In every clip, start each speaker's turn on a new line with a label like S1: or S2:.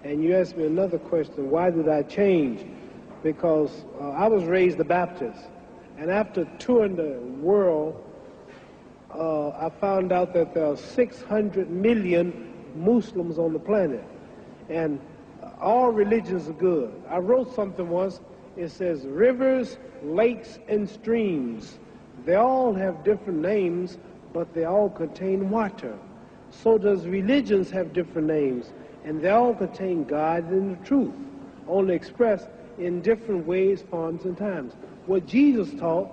S1: And you asked me another question, why did I change? Because I was raised a Baptist. And after touring the world, I found out that there are 600 million Muslims on the planet. And all religions are good. I wrote something once, it says, rivers, lakes, and streams. They all have different names, but they all contain water. So does religions have different names, and they all contain God and the truth, only expressed in different ways, forms, and times. What Jesus taught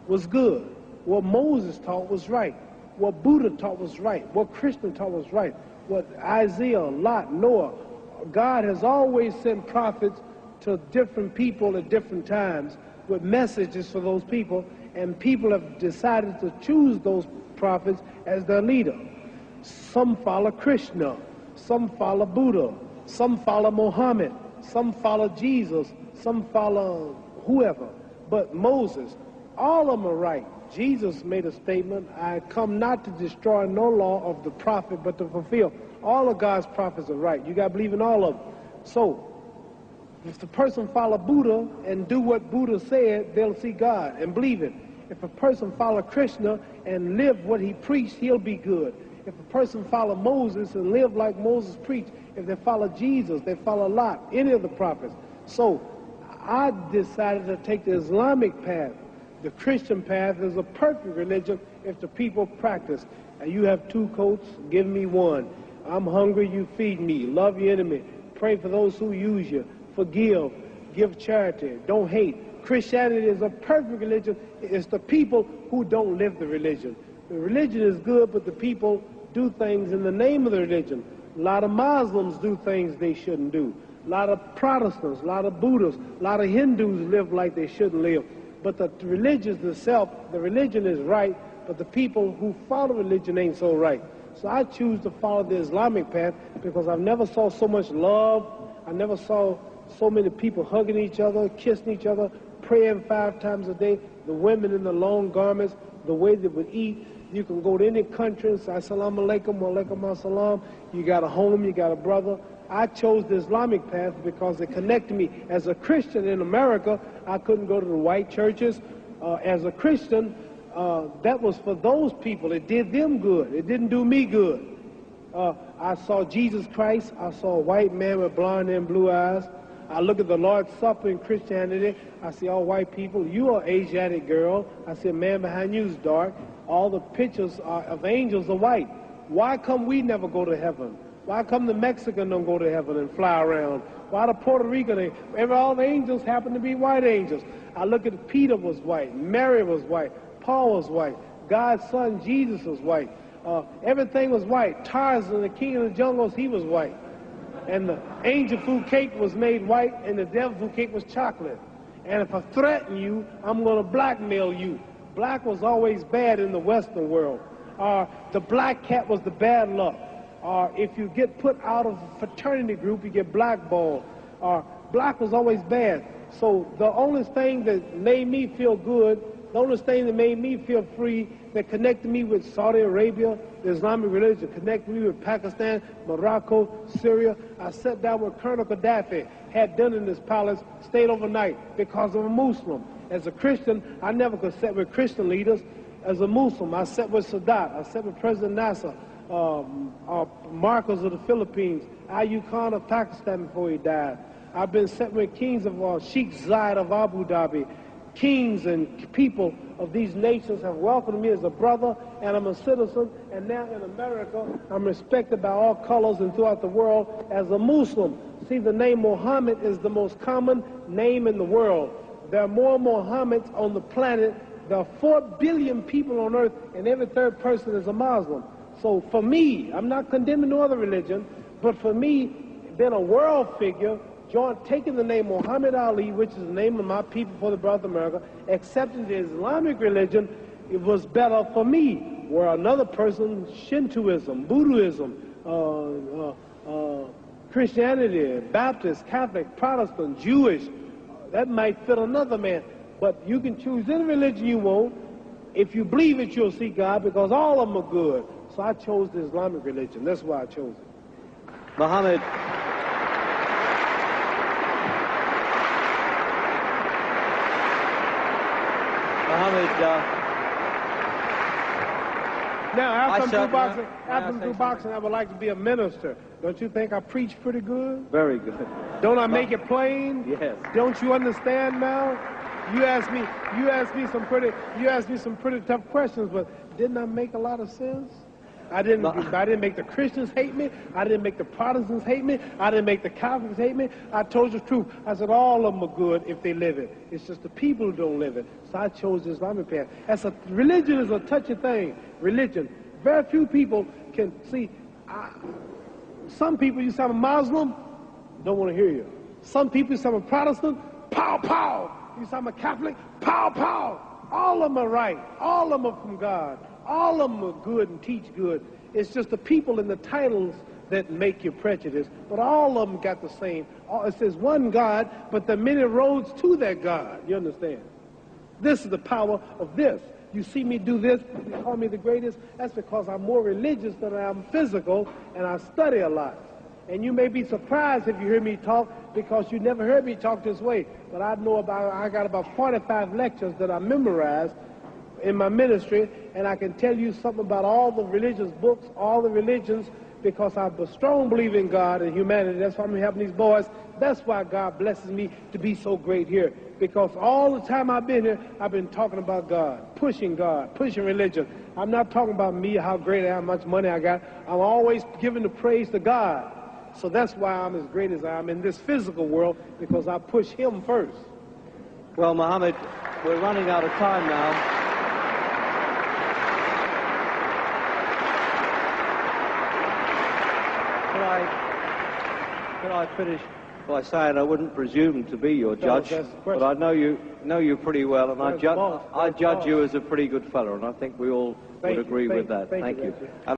S1: was good. What Moses taught was right. What Buddha taught was right. What Krishna taught was right. What Isaiah, Lot, Noah, God has always sent prophets to different people at different times with messages for those people, and people have decided to choose those prophets as their leader. Some follow Krishna, some follow Buddha, some follow Muhammad, some follow Jesus, some follow whoever. But Moses, all of them are right. Jesus made a statement, I come not to destroy no law of the prophet, but to fulfill. All of God's prophets are right. You got to believe in all of them. So, if the person follow Buddha and do what Buddha said, they'll see God and believe it. If a person follow Krishna and live what he preached, he'll be good. If a person follow Moses and live like Moses preached, if they follow Jesus, they follow Lot, any of the prophets. So I decided to take the Islamic path. The Christian path is a perfect religion if the people practice. And you have two coats, give me one. I'm hungry, you feed me. Love your enemy. Pray for those who use you. Forgive. Give charity. Don't hate. Christianity is a perfect religion. It's the people who don't live the religion. The religion is good, but the people do things in the name of the religion. A lot of Muslims do things they shouldn't do. A lot of Protestants, a lot of Buddhists, a lot of Hindus live like they shouldn't live. But the religion itself, the religion is right, but the people who follow religion ain't so right. So I choose to follow the Islamic path because I've never saw so much love. I never saw so many people hugging each other, kissing each other, praying 5 times a day, the women in the long garments, the way they would eat. You can go to any country and say, Assalamu alaikum, wa alaikum assalam. You got a home, you got a brother. I chose the Islamic path because it connected me. As a Christian in America, I couldn't go to the white churches. As a Christian, that was for those people. It did them good. It didn't do me good. I saw Jesus Christ. I saw a white man with blonde hair and blue eyes. I look at the Lord's Supper in Christianity. I see all white people. You are an Asiatic girl. I see a man behind you is dark. All the pictures of angels are white. Why come we never go to heaven? Why come the Mexican don't go to heaven and fly around? Why the Puerto Rican, all the angels happen to be white angels. I look at Peter was white, Mary was white, Paul was white, God's son Jesus was white. Everything was white. Tarzan, the king of the jungles, he was white. And the angel food cake was made white, and the devil food cake was chocolate. And if I threaten you, I'm going to blackmail you. Black was always bad in the Western world. The black cat was the bad luck. If you get put out of a fraternity group, you get blackballed. Black was always bad. So the only thing that made me feel good, the only thing that made me feel free, that connected me with Saudi Arabia, the Islamic religion, connected me with Pakistan, Morocco, Syria. I sat down with Colonel Gaddafi, had dinner in his palace, stayed overnight because of a Muslim. As a Christian, I never could sit with Christian leaders. As a Muslim, I sat with Sadat, I sat with President Nasser, Marcos of the Philippines, Ayub Khan of Pakistan before he died. I've been sitting with kings of Sheikh Zayed of Abu Dhabi. Kings and people of these nations have welcomed me as a brother, and I'm a citizen, and now in America, I'm respected by all colors and throughout the world as a Muslim. See, the name Muhammad is the most common name in the world. There are more Muhammads on the planet. There are 4 billion people on earth, and every third person is a Muslim. So for me, I'm not condemning no other religion, but for me, being a world figure, taking the name Muhammad Ali, which is the name of my people for the brother of America, accepting the Islamic religion, it was better for me. Where another person, Shintoism, Buddhism, Christianity, Baptist, Catholic, Protestant, Jewish, that might fit another man. But you can choose any religion you want. If you believe it, you'll see God, because all of them are good. So I chose the Islamic religion. That's why I chose it.
S2: Muhammad,
S1: Now, after I'm
S2: I
S1: through boxing, I would like to be a minister. Don't you think I preach pretty good?
S2: Very good.
S1: Don't I make it plain?
S2: Yes.
S1: Don't you understand now? You asked me some pretty tough questions, but didn't I make a lot of sense? I didn't make the Christians hate me. I didn't make the Protestants hate me. I didn't make the Catholics hate me. I told you the truth. I said all of them are good if they live it. It's just the people who don't live it. So I chose the Islamic path. Religion is a touchy thing. Religion. Very few people can see. Some people, you say I'm a Muslim, don't want to hear you. Some people, you say I'm a Protestant, pow, pow. You say I'm a Catholic, pow, pow. All of them are right. All of them are from God. All of them are good and teach good. It's just the people and the titles that make you prejudice. But all of them got the same. It says one God, but there are many roads to that God. You understand? This is the power of this. You see me do this, you call me the greatest. That's because I'm more religious than I am physical, and I study a lot. And you may be surprised if you hear me talk because you never heard me talk this way. But I got about 45 lectures that I memorized in my ministry, and I can tell you something about all the religious books, all the religions, because I'm a strong believer in God and humanity. That's why I'm helping these boys. That's why God blesses me to be so great here. Because all the time I've been here, I've been talking about God, pushing religion. I'm not talking about me, how great I am, how much money I got. I'm always giving the praise to God. So that's why I'm as great as I am in this physical world, because I push Him first.
S2: Well, Muhammad, we're running out of time now. Could I finish by saying I wouldn't presume to be your judge, but I know you pretty well, and I judge you as a pretty good fellow, and I think we all would agree with that. Thank you.